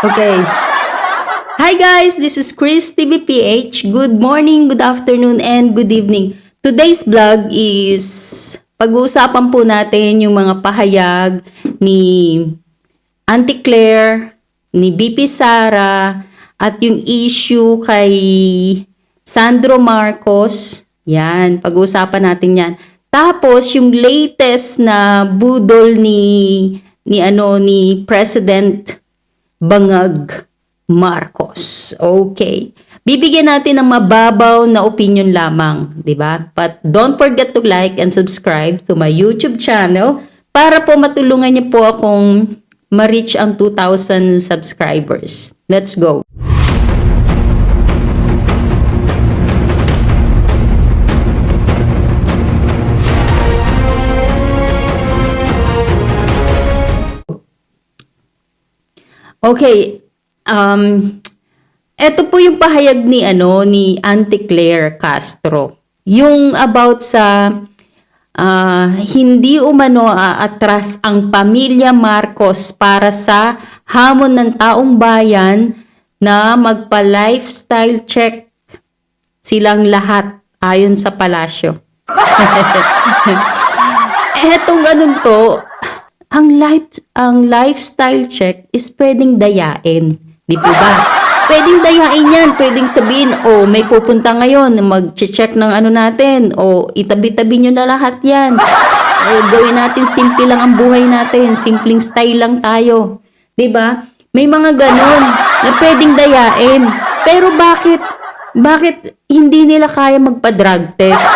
Okay. Hi guys, this is Chris TVPH. Good morning, good afternoon, and good evening. Today's vlog is pag-uusapan po natin yung mga pahayag ni Auntie Claire, ni BP Sara, at yung issue kay Sandro Marcos. Yan, pag-uusapan natin yan. Tapos yung latest na budol ni President Bangag Marcos. Okay. Bibigyan natin ng mababaw na opinion lamang, 'di ba? But don't forget to like and subscribe to my YouTube channel para po matulungan niyo po akong ma-reach ang 2,000 subscribers. Let's go. Okay, eto po yung pahayag ni Auntie Claire Castro. Yung about sa hindi umano atras ang pamilya Marcos para sa hamon ng taong bayan na magpa-lifestyle check silang lahat ayon sa palasyo. Etong ang lifestyle check is pwedeng dayain. Di po ba? Pwedeng dayain yan. Pwedeng sabihin, may pupunta ngayon, mag-check ng natin. Itabi-tabi nyo na lahat yan. Gawin natin, simple lang ang buhay natin. Simpleng style lang tayo. Di ba? May mga ganon na pwedeng dayain. Pero bakit hindi nila kaya magpa-drug test?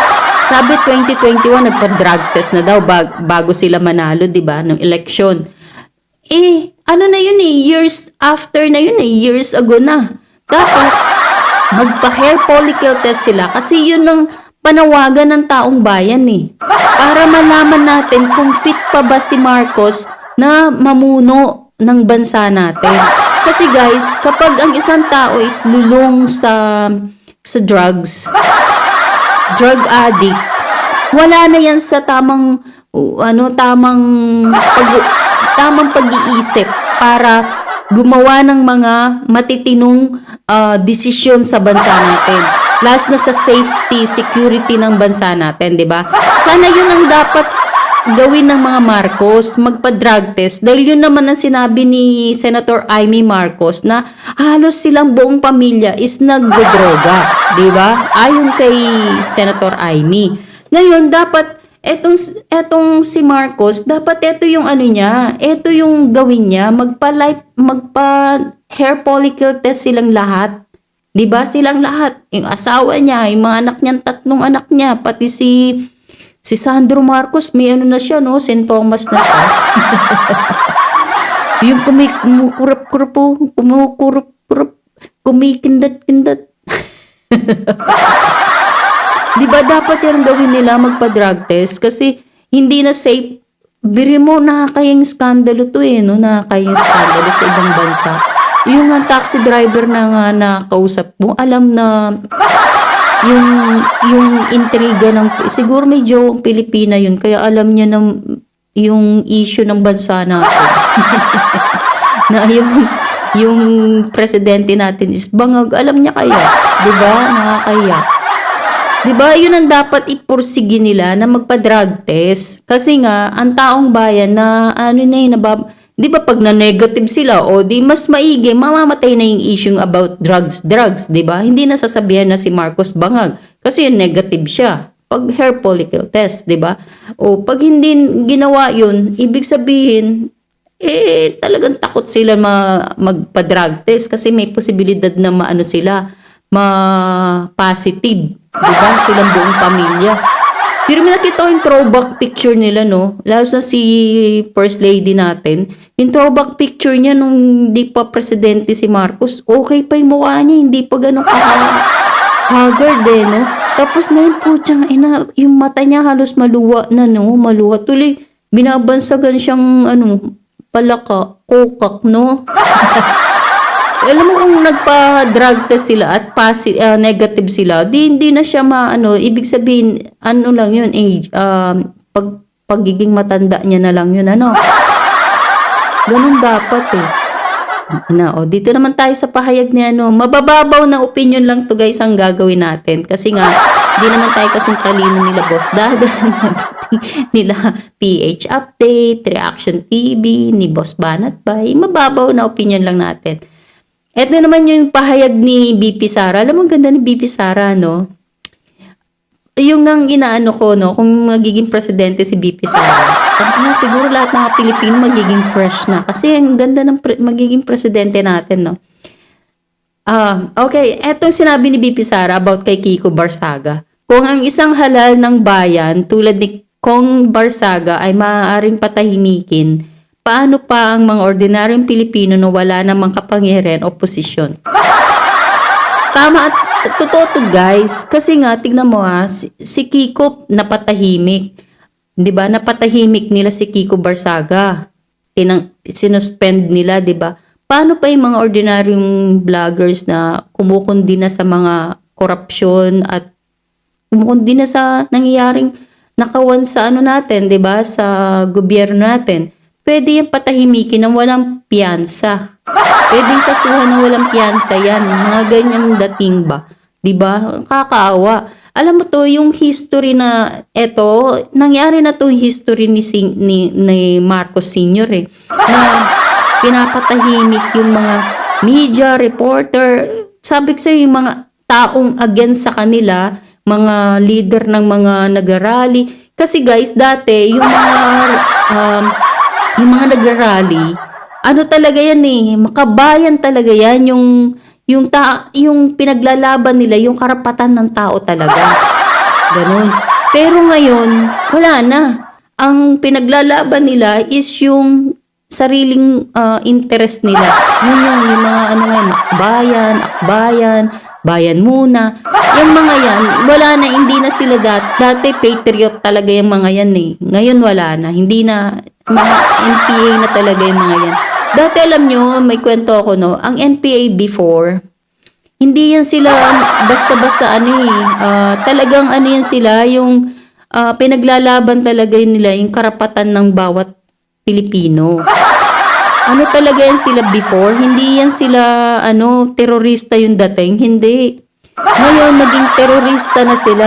Sabi 2021 nagpa-drug test na daw bago sila manalo, 'di ba, ng eleksyon. Na yun years after na yun years ago na. Dapat magpa-hair follicle test sila kasi yun ang panawagan ng taong bayan para malaman natin kung fit pa ba si Marcos na mamuno ng bansa natin. Kasi guys, kapag ang isang tao is lulong sa drugs, drug addict, wala na yan sa tamang pag-iisip para gumawa ng mga matitinong desisyon sa bansa natin. Last na sa safety, security ng bansa natin, 'di ba? Sana 'yun ang dapat gawin ng mga Marcos, magpa-drug test. Dahil yun naman ang sinabi ni Senator Amy Marcos na halos silang buong pamilya is nagdodroga, di ba? Ayon kay Senator Amy. Ngayon, dapat etong si Marcos, dapat ito yung ito yung gawin niya, magpa-hair follicle test silang lahat. Di ba? Silang lahat. Yung asawa niya, yung mga anak niya, 3 anak niya, pati si Sandro Marcos, may na siya, St. Thomas na siya. Yung kumikindat-kindat. Diba dapat yan gawin nila, magpa-drug test? Kasi hindi na safe. Biri mo, nakakayang skandalo to nakakayang skandalo sa ibang bansa. Yung taxi driver na nga nakausap mo, alam na yung intriga siguro may jowang Pilipina yun kaya alam niya yung issue ng bansa natin. Na yung presidente natin is bangag, alam niya kaya, 'di ba? Nakakaya. 'Di ba? Yun ang dapat ipursige nila na magpa-drug test kasi nga ang taong bayan na di ba pag na-negative sila di mas maigi, mamamatay na yung issue about drugs, di ba? Hindi na sasabihan na si Marcos bangag kasi negative siya. Pag hair follicle test, di ba? Pag hindi ginawa yun, ibig sabihin, talagang takot sila magpa-drug test kasi may posibilidad na ma-positive, di ba? Silang buong pamilya. Pero may nakita ko yung throwback picture nila, lalo na si First Lady natin. Yung throwback picture niya nung hindi pa presidente si Marcos, okay pa yung mukha niya, hindi pa ganun haggard Tapos ngayon po, yung mata niya halos maluwa na, maluwa. Tuloy, binabansagan siyang, kokak, Alam mo kung nagpa-drug test sila at negative sila, hindi na siya ibig sabihin, lang yun, pagiging matanda niya na lang yun, Ganun dapat Dito naman tayo sa pahayag ni mabababaw na opinion lang to guys ang gagawin natin. Kasi nga, di naman tayo kasing talino nila Boss Dada, nila PH Update, Reaction TV, ni Boss Banat Bay. Mababaw na opinion lang natin. Ito naman yung pahayag ni BP Sara. Alam mo, ganda ni BP Sara, no? Yung nang inaano ko, no, kung magiging presidente si BP Sara, siguro lahat ng mga Pilipino magiging fresh na. Kasi ang ganda ng magiging presidente natin, no? Okay. Etong sinabi ni BP Sara about kay Kiko Barsaga. Kung ang isang halal ng bayan tulad ni Kong Barsaga ay maaaring patahimikin, paano pa ang mga ordinaryong Pilipino na wala namang kapangyarihan o posisyon? Tama at totoo to guys. Kasi nga, tignan mo si Kiko napatahimik. 'Di ba? Napatahimik nila si Kiko Barsaga. Sinuspend nila, 'di ba? Paano pa yung mga ordinaryong vloggers na kumukundi na sa mga korupsyon at kumukundi na sa nangyayaring nakawan sa natin, 'di ba? Sa gobyerno natin. Pwede yung patahimikin ng walang piyansa. Pwedeng kasuhan ng walang piyansa yan. Mga ganyang dating ba? Diba? Kakaawa. Alam mo to, yung history na eto, nangyari na to yung history ni Marcos Sr. Na pinapatahimik yung mga media, reporter. Sabi ko sa'yo, yung mga taong against sa kanila, mga leader ng mga nagrarally. Kasi guys, dati, yung mga nagrarally, talaga yan makabayan talaga yan, yung pinaglalaban nila, yung karapatan ng tao talaga. Ganun. Pero ngayon, wala na. Ang pinaglalaban nila is yung sariling interest nila. Yung mga akbayan, bayan muna. Yung mga yan, wala na, hindi na sila dati patriot talaga yung mga yan Ngayon wala na, hindi na, mga NPA na talaga yung mga yan. Dati alam nyo, may kwento ako ang NPA before, hindi yan sila basta-basta talagang yan sila, yung pinaglalaban talaga yun nila, yung karapatan ng bawat Pilipino. Talaga yan sila before, hindi yan sila, terorista yung dating, hindi. Ngayon, naging terorista na sila.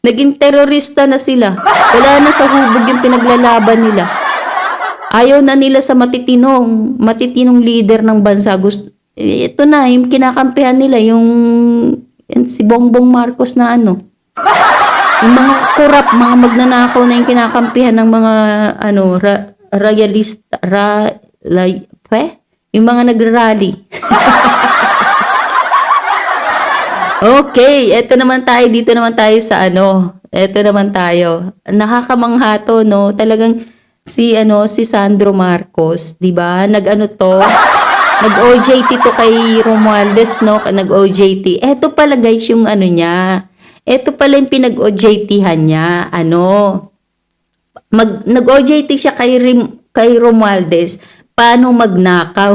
Naging terorista na sila. Wala na sa hubog yung pinaglalaban nila. Ayaw na nila sa matitinong leader ng bansa. Ito na, yung kinakampihan nila, yung si Bongbong Marcos na yung mga korap, mga magnanakaw na yung kinakampihan ng mga royalist, yung mga nagrarally. Okay, dito naman tayo sa Eto naman tayo. Nakakamangha to, no? Talagang si Sandro Marcos, 'di ba? Nag-OJT to kay Romualdez, no? Nag-OJT. Eto pala guys yung niya. Eto pala yung pinag-OJT-han niya. Nag-OJT siya kay Romualdez. Paano magnakaw?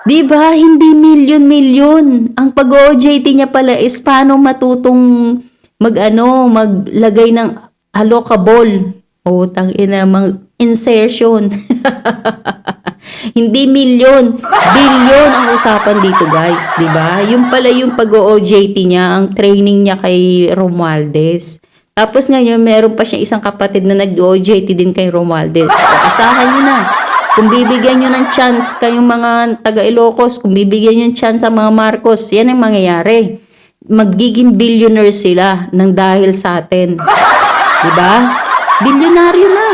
Diba? Hindi milyon-milyon. Ang pag-OJT niya pala is paano matutong maglagay ng allocable. Insertion. Hindi milyon, bilyon ang usapan dito guys. Diba? Yung pala yung pag-OJT niya, ang training niya kay Romualdez. Tapos ngayon, meron pa siya isang kapatid na nag-OJT din kay Romualdez. Asahan niyo na. Kung bibigyan nyo ng chance kayong mga taga-Ilocos, kung bibigyan nyo ng chance sa mga Marcos, yan ang mangyayari. Magiging billionaire sila nang dahil sa atin. Diba? Bilyonaryo na.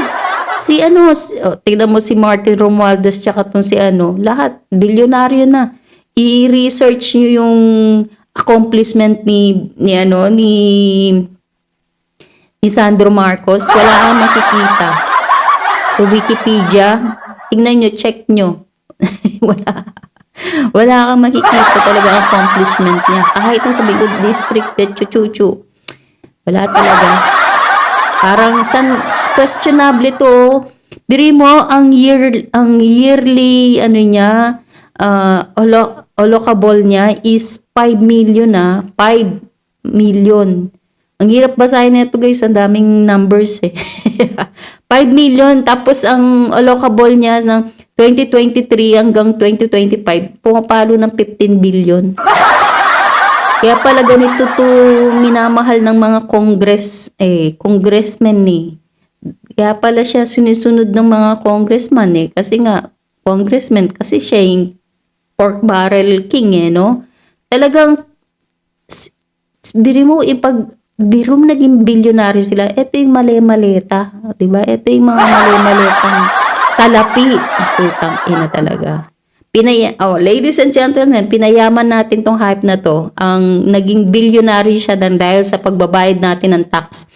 Tingnan mo si Martin Romualdez tsaka tong lahat, bilyonaryo na. I-research nyo yung accomplishment ni Sandro Marcos, wala kang makikita. So, Wikipedia, tingnan nyo, check nyo. Wala kang makikita talaga ang accomplishment niya. Kahit na sa Bigod District, chuchu. Wala talaga. Parang questionable to. Biri mo, ang yearly, niya, allocable niya is 5 million 5 million. Ang hirap basahin nito guys, ang daming numbers eh. 5 million, tapos ang allocable niya ng 2023 hanggang 2025, pumapalo ng 15 billion. Kaya pala ganito to minamahal ng mga congressmen eh. Kaya pala siya sinisunod ng mga congressman eh. Kasi nga, congressman, kasi siya yung pork barrel king eh, no? Talagang, biro mo naging bilyonaryo sila, ito yung mali-maleta. Diba? Ito yung mga mali-maletang salapi. Putang ina talaga. Ladies and gentlemen, pinayaman natin tong hype na to. Ang naging bilyonaryo siya dahil sa pagbabayad natin ng tax.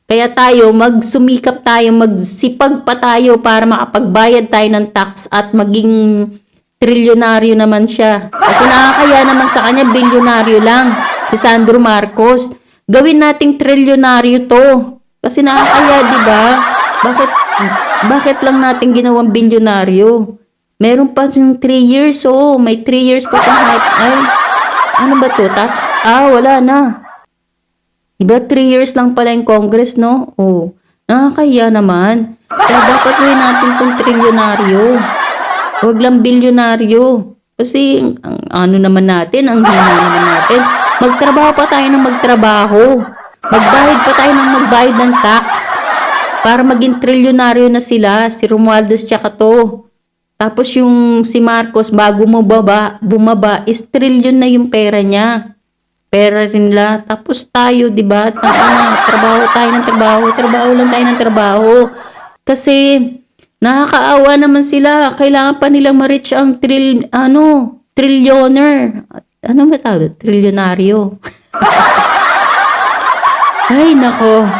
Kaya tayo, magsumikap tayo, magsipag pa tayo para makapagbayad tayo ng tax at maging trilyonaryo naman siya. Kasi nakakaya naman sa kanya, bilyonaryo lang. Si Sandro Marcos. Gawin nating trilyonaryo to. Kasi nakakaya, di ba? Bakit lang natin ginawang bilyonaryo? Meron pa yung 3 years, may 3 years pa itong hype. Ay, ano ba to? Wala na. Diba 3 years lang pala yung Congress, no? Nakakahiya naman. Kaya dapat gawin natin itong trilyonaryo. Huwag lang bilyonaryo. Kasi, ang hina naman natin. Magtrabaho pa tayo ng magtrabaho. Magbayad pa tayo ng magbayad ng tax. Para maging trilyonaryo na sila. Si Romualdez tsaka to. Tapos yung si Marcos bago bumaba is trilyon na yung pera niya. Pera rin la. Tapos tayo, 'di ba? Trabaho tayo ng trabaho. Kasi nakakaawa naman sila. Kailangan pa nilang ma-reach ang trillioner. Ano ba tawag? Trilyonaryo. Ay, nako.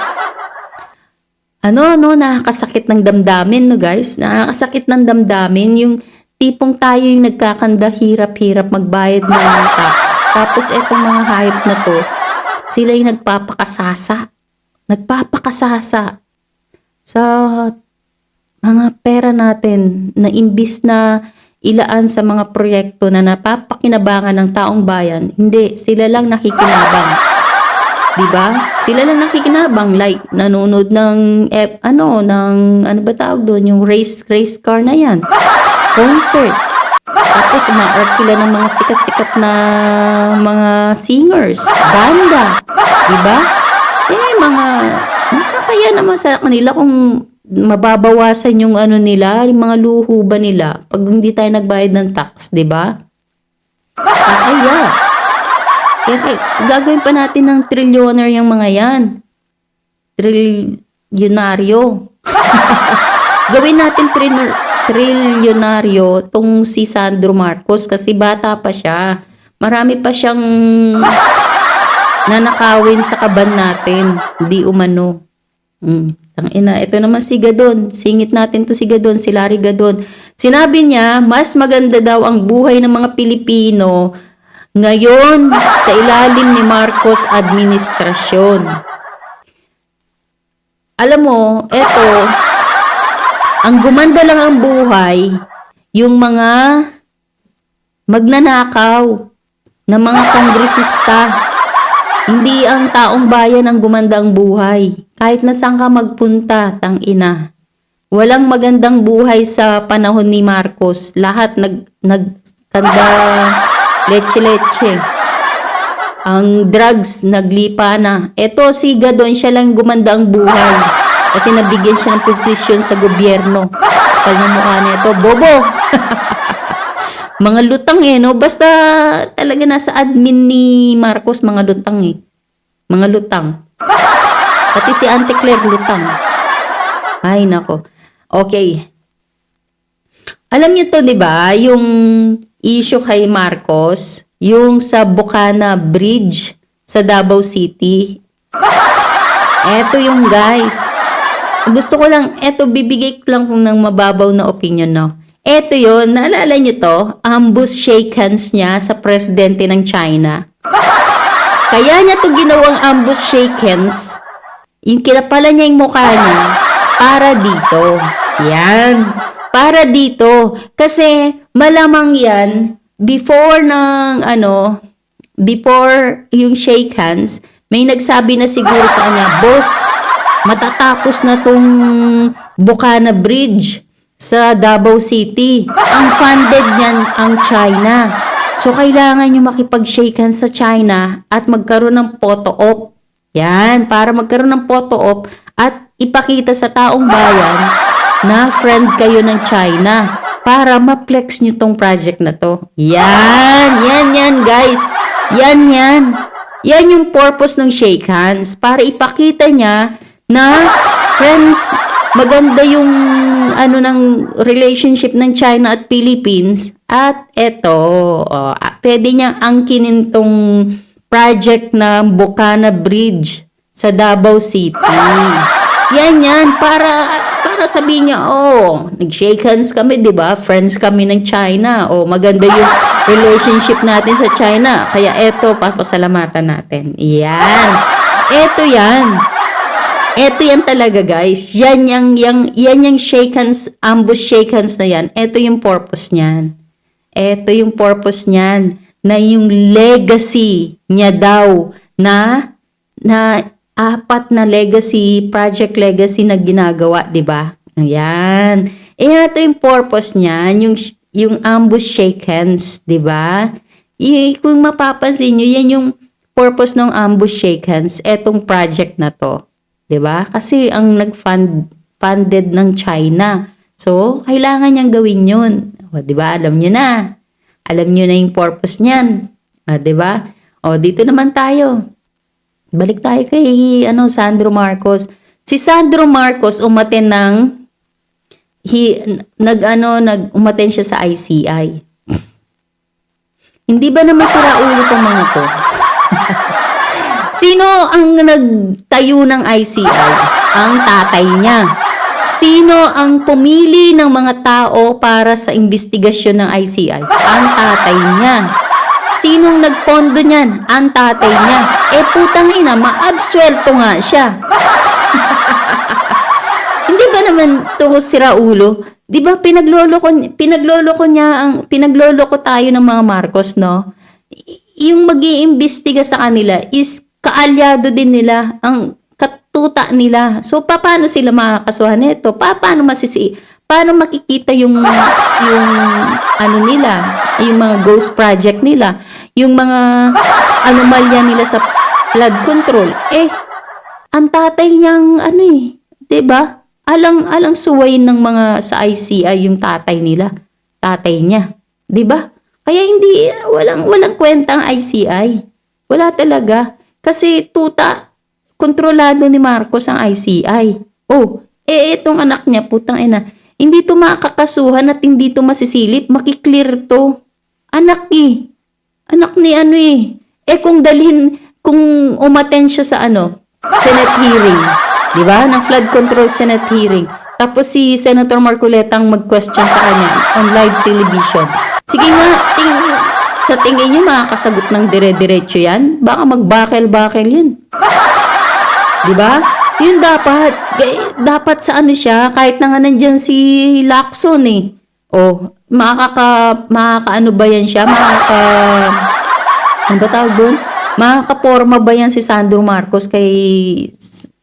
Nakakasakit ng damdamin, no guys? Nakakasakit ng damdamin. Yung tipong tayo yung nagkakanda, hirap-hirap magbayad ng tax. Tapos etong mga hype na to, sila yung nagpapakasasa sa mga pera natin na imbis na ilaan sa mga proyekto na napapakinabangan ng taong bayan, hindi, sila lang nakikinabang. Diba? Sila lang nakikinabang, like nanonood ng ano ba tawag doon, yung race car na yan, concert. Tapos umaarkila ng mga sikat-sikat na mga singers, banda, diba? Nakakaya naman sa kanila kung mababawasan yung yung mga luho ba nila pag hindi tayo nagbayad ng tax, diba? Nakakaya. Kaya gagawin pa natin ng trillioner yung mga yan. Trilyonaryo. Gawin natin trilyonaryo tong si Sandro Marcos kasi bata pa siya. Marami pa siyang nanakawin sa kaban natin. Di umano. Ito naman si Gadon. Singit natin to si Gadon, si Larry Gadon. Sinabi niya, mas maganda daw ang buhay ng mga Pilipino ngayon, sa ilalim ni Marcos administrasyon. Alam mo, ang gumanda lang ang buhay, yung mga magnanakaw na mga kongresista. Hindi ang taong bayan ang gumanda ang buhay. Kahit na saan ka magpunta, tangina. Walang magandang buhay sa panahon ni Marcos. Lahat nagkanda leche-leche. Ang drugs, naglipa na. Eto si Gadon, siya lang gumanda ang buhay. Kasi nabigyan siya ng posisyon sa gobyerno. Kapal ng mukha nito, bobo! Mga lutang no? Basta talaga nasa admin ni Marcos, mga lutang Mga lutang. Pati si Auntie Claire lutang. Ay, nako. Okay. Alam niyo to, di ba? Yung issue kay Marcos, yung sa Bocana Bridge sa Davao City. Eto yung guys. Gusto ko lang, bibigay ko lang ng mababaw na opinion, no? Eto yun, naalala nyo to, ambush shake hands niya sa presidente ng China. Kaya niya to ginawang ambush shake hands, yung kinapalan niya yung mukha niya, para dito. Yan. Para dito. Kasi, malamang yan, before yung shake hands, may nagsabi na siguro sa kanya, boss, matatapos na tong Bukana Bridge sa Davao City. Ang funded niyan ang China. So, kailangan nyo makipag-shake hands sa China at magkaroon ng photo op. Yan, para magkaroon ng photo op at ipakita sa taong bayan na friend kayo ng China para ma-flex nyo tong project na to. Yan guys. Yan yung purpose ng shake hands. Para ipakita niya na friends, maganda yung ng relationship ng China at Philippines. At eto, pwede niyang angkinin tong project na Bukana Bridge sa Davao City. Yan, para sabihin niya, nag-shake hands kami, di ba? Friends kami ng China. Maganda yung relationship natin sa China. Kaya eto, papasalamatan natin. Yan. Eto yan talaga, guys. Yan yung shake hands, ambush shake hands na yan. Eto yung purpose niyan. Na yung legacy niya daw na 4 na legacy, project legacy na ginagawa, 'di ba? Ayan. Ito yung purpose niya, yung ambush shake hands, 'di ba? Kung mapapansin niyo, yan yung purpose ng ambush shake hands, etong project na 'to, 'di ba? Kasi ang funded ng China. So, kailangan niyang gawin 'yun. 'Di ba? Alam niyo na yung purpose niyan. 'Di ba? Dito naman tayo. Balik tayo kay Sandro Marcos. Si Sandro Marcos umaten umaten siya sa ICI. Hindi ba naman sira ulo tong mga to? Sino ang nagtayo ng ICI? Ang tatay niya. Sino ang pumili ng mga tao para sa investigasyon ng ICI? Ang tatay niya. Sinong nagpondo niyan? Ang tatay niya. Putang ina, maabswelto nga siya. Hindi ba naman to sira ulo? Di ba pinagloloko tayo ng mga Marcos, no? Yung mag-iimbestiga sa kanila is kaalyado din nila, ang katuta nila. So, paano sila makakasuhan nito? Paano makikita yung nila, yung mga ghost project nila, yung mga anomalya nila sa flood control? Ang tatay niyang 'di ba? Alang suwayin ng mga sa ICI yung tatay niya, 'di ba? Kaya walang kwenta ang ICI. Wala talaga. Kasi kontrolado ni Marcos ang ICI. Itong anak niya, putang ina, hindi to makakasuhan at hindi to masisilip, makiklear to. Anak ni kung umattend siya sa Senate hearing, di ba? Ng flood control Senate hearing. Tapos si Senator Marcoleta ang mag-question sa kanya on live television. Sige nga, sa tingin niyo makakasagot ng dire-diretso yan? Baka magbakel-bakel yun. Di ba? Yun dapat sa siya, kahit na nga nandyan si Lacson makakaano ba yan siya? Ano ba tawag doon? Makakaporma ba yan si Sandro Marcos kay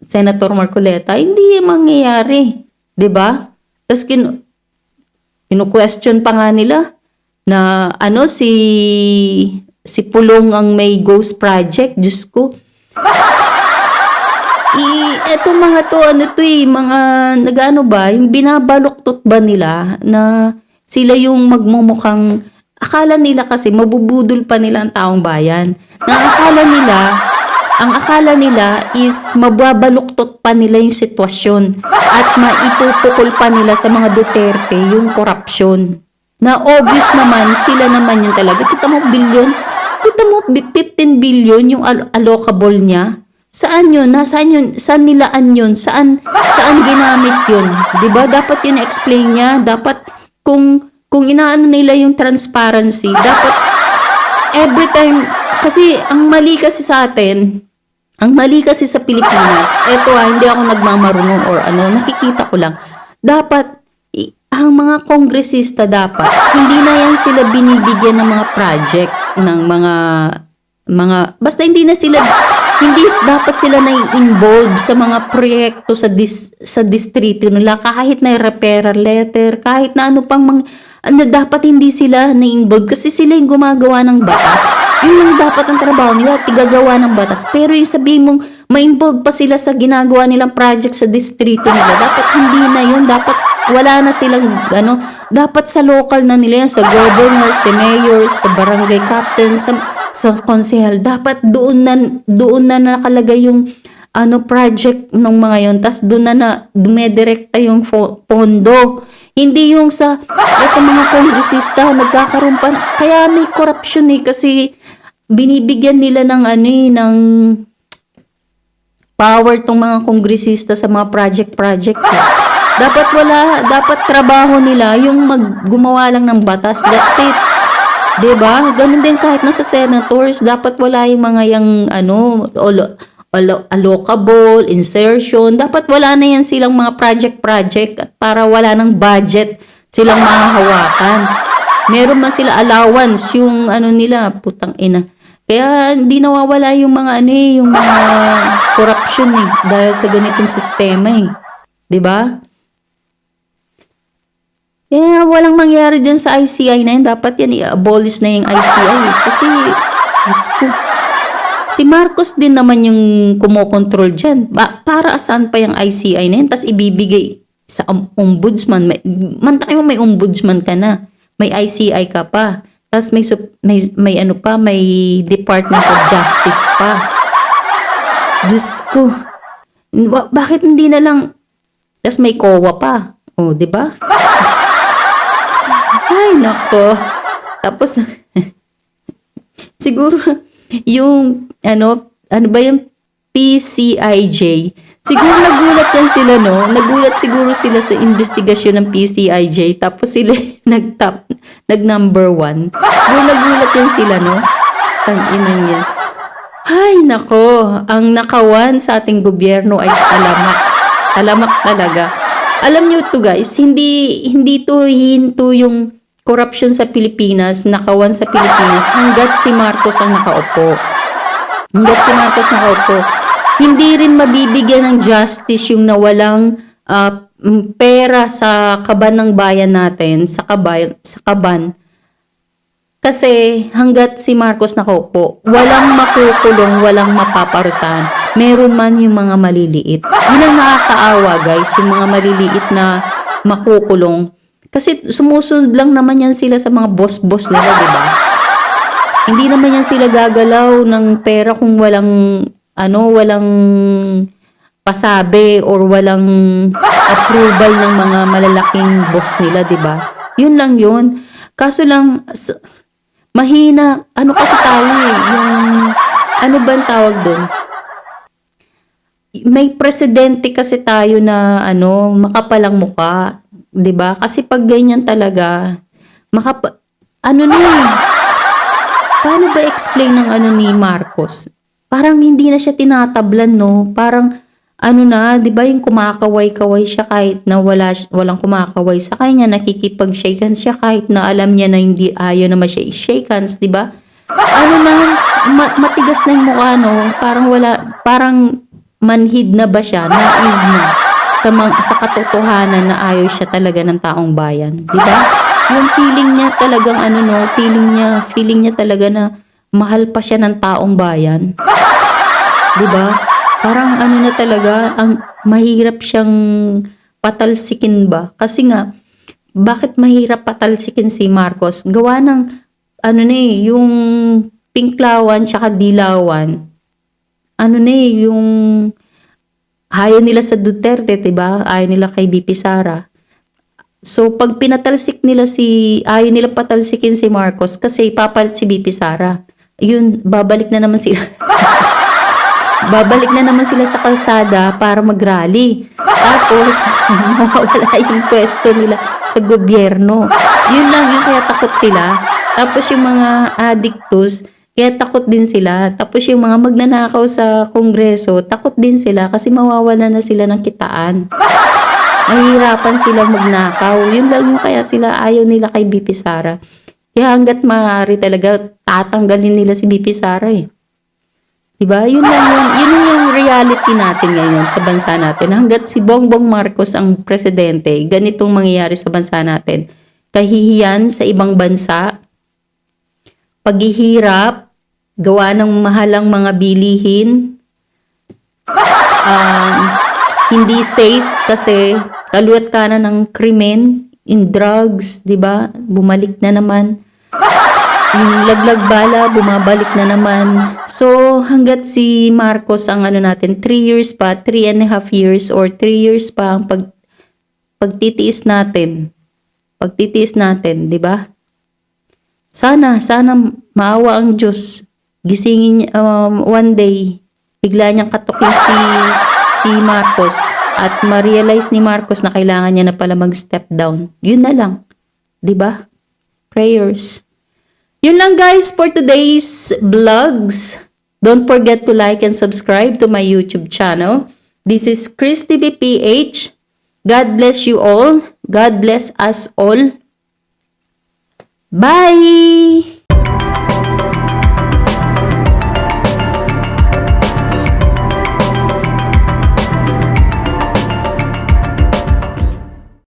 Senator Marcoleta? Hindi mangyayari. 'Di ba? Tapos kinu-question pa nga nila na si Pulong ang may ghost project. Diyos ko. Eto mga to, mga yung binabaluktot ba nila na sila yung magmumukhang, akala nila kasi mabubudol pa nila ang taong bayan. Ang akala nila is mababaluktot pa nila yung sitwasyon at maipupukol pa nila sa mga Duterte yung korupsyon. Na obvious naman, sila naman yun talaga. Kita mo 15 billion yung allocable niya. Saan yun? Nasaan yun? Saan nilaan yun? Saan ginamit yun? 'Di ba? Dapat yun explain niya. Dapat kung inaano nila yung transparency, dapat every time, kasi ang mali kasi sa atin, ang mali kasi sa Pilipinas, hindi ako nagmamarunong or nakikita ko lang, dapat ang mga kongresista dapat hindi na yan sila binibigyan ng mga project ng basta hindi dapat sila na-involve sa mga proyekto sa distrito nila, kahit na referral letter, kahit na ano pang dapat hindi sila na-involve kasi sila yung gumagawa ng batas. Yun lang dapat ang trabaho nila, tigagawa ng batas. Pero yung sabihin mong ma-involve pa sila sa ginagawa nilang project sa distrito nila, dapat hindi na yun, dapat wala na silang dapat sa local na nila yan, sa governor, sa mayor, sa barangay captain, sa konsehal, dapat doon na nakalagay yung project ng mga yon, tas doon na dumedirekta yung pondo. Hindi yung sa itong mga kongresista nagkakaroon pa, kaya may corruption kasi binibigyan nila ng power tong mga kongresista sa mga project. Dapat trabaho nila yung gumawa lang ng batas. That's it. 'Di ba? Ganun din kahit nasa senators, dapat wala yung mga allocable, insertion. Dapat wala na yan silang mga project para wala ng budget silang mahahawakan. Meron man sila allowance yung nila, putang ina. Kaya hindi nawawala yung yung mga corruption dahil sa ganitong sistema 'di ba? Kaya walang mangyari dyan sa ICI na yun. Dapat yan i-abolish na yung ICI kasi Diyos ko, si Marcos din naman yung kumokontrol dyan. Para saan pa yung ICI na yun? Tapos ibibigay sa ombudsman. May ombudsman ka na. May ICI ka pa. Tapos may Department of Justice pa. Diyos ko. Bakit hindi na lang? Tapos may COA pa. O, di ba? Ay, nako. Tapos, siguro, yung, ano ba yung PCIJ? Siguro nagulat yan sila, no? Nagulat siguro sila sa investigasyon ng PCIJ. Tapos sila nag-number 1. Siguro nagulat yan sila, no? Tang-inang yan. Ay, nako. Ang nakawan sa ating gobyerno ay talamak. Talamak talaga. Alam niyo to guys, hindi to hinto yung corruption sa Pilipinas, nakawan sa Pilipinas hanggat si Marcos ang nakaupo. Hanggat si Marcos nakaupo. Hindi rin mabibigyan ng justice yung nawalang pera sa kaban ng bayan natin, sa kaban. Kasi hanggat si Marcos nakaupo, walang makukulong, walang mapaparusahan. Meron man yung mga maliliit. Yun ang nakakaawa guys, yung mga maliliit na makukulong. Kasi sumusunod lang naman yan sila sa mga boss-boss nila, di ba? Hindi naman yan sila gagalaw ng pera kung walang pasabi or walang approval ng mga malalaking boss nila, di ba? Yun lang yun. Kaso lang, mahina, kasi tayo yung, ba ang tawag doon? May presidente kasi tayo na, makapalang muka. 'Di ba? Kasi pag ganyan talaga, paano ba explain ng ni Marcos? Parang hindi na siya tinatablan, no? Parang 'di ba, yung kumakaway-kaway siya kahit na walang kumakaway sa kanya, nakikipag-shake hands siya kahit na alam niya na hindi ayaw naman siya i-shake hands, 'di ba? Matigas na yung mukha, no? Parang manhid na ba siya? Naive na sa katotohanan na ayaw siya talaga ng taong bayan, 'di ba? Yung feeling niya talagang feeling niya talaga na mahal pa siya ng taong bayan. 'Di ba? Parang na talaga, ang mahirap siyang patalsikin ba? Kasi nga, bakit mahirap patalsikin si Marcos? Gawa ng yung pinklawan tsaka dilawan. Yung ayaw nila sa Duterte, 'di ba? Ayaw nila kay BP Sara. So pag pinatalsik nila ayaw nilang patalsikin si Marcos kasi papalit si BP Sara. Yun, babalik na naman sila. Babalik na naman sila sa kalsada para mag-rally. Tapos mawawala yung pwesto nila sa gobyerno. Yun lang yung kaya takot sila. Tapos yung mga addictus, kaya takot din sila. Tapos yung mga magnanakaw sa kongreso, takot din sila kasi mawawala na sila ng kitaan. Mahirapan silang magnakaw. Yun lang yung kaya sila ayaw nila kay BP Sara. Kaya hanggat maaari talaga tatanggalin nila si BP Sara Diba? Yun yung reality natin ngayon sa bansa natin. Hanggat si Bongbong Marcos ang presidente, ganitong mangyayari sa bansa natin. Kahihiyan sa ibang bansa, paghihirap, gawa ng mahalang mga bilihin, hindi safe kasi kaluwat kanan ng krimen, in drugs, di ba? Bumalik na naman. Yung laglag bala, bumabalik na naman. So, hanggat si Marcos ang natin, 3 years pa, 3.5 years or 3 years pa ang pagtitiis natin. Pagtitiis natin, di ba? Sana maawa ang Diyos. Gisingin one day, bigla niyang katukin si Marcos at ma-realize ni Marcos na kailangan niya na pala mag-step down. Yun na lang. Di ba? Prayers. Yun lang guys for today's vlogs. Don't forget to like and subscribe to my YouTube channel. This is Chris TV PH. God bless you all. God bless us all. Bye!